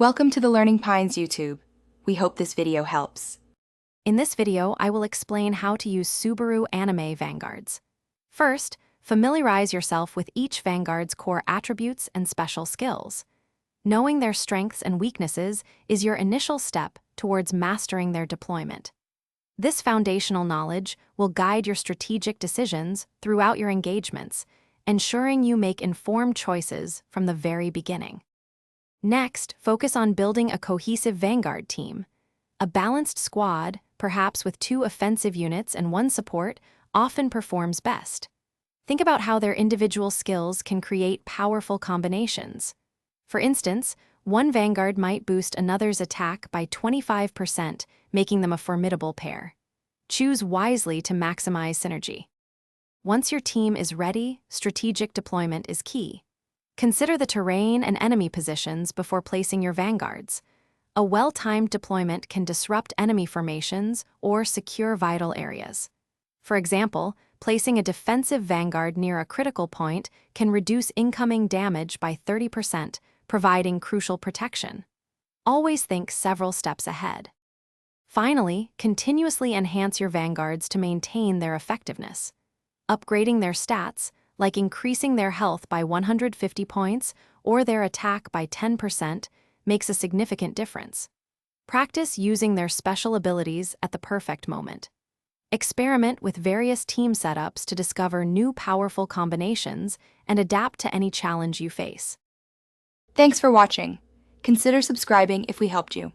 Welcome to the Learning Pines YouTube. We hope this video helps. In this video, I will explain how to use Subaru anime Vanguards. First, familiarize yourself with each Vanguard's core attributes and special skills. Knowing their strengths and weaknesses is your initial step towards mastering their deployment. This foundational knowledge will guide your strategic decisions throughout your engagements, ensuring you make informed choices from the very beginning. Next, focus on building a cohesive Vanguard team. A balanced squad, perhaps with 2 offensive units and 1 support, often performs best. Think about how their individual skills can create powerful combinations. For instance, one Vanguard might boost another's attack by 25%, making them a formidable pair. Choose wisely to maximize synergy. Once your team is ready, strategic deployment is key. Consider the terrain and enemy positions before placing your Vanguards. A well-timed deployment can disrupt enemy formations or secure vital areas. For example, placing a defensive Vanguard near a critical point can reduce incoming damage by 30%, providing crucial protection. Always think several steps ahead. Finally, continuously enhance your Vanguards to maintain their effectiveness. Upgrading their stats, like increasing their health by 150 points or their attack by 10%, makes a significant difference. Practice using their special abilities at the perfect moment. Experiment with various team setups to discover new powerful combinations and adapt to any challenge you face. Thanks for watching. Consider subscribing if we helped you.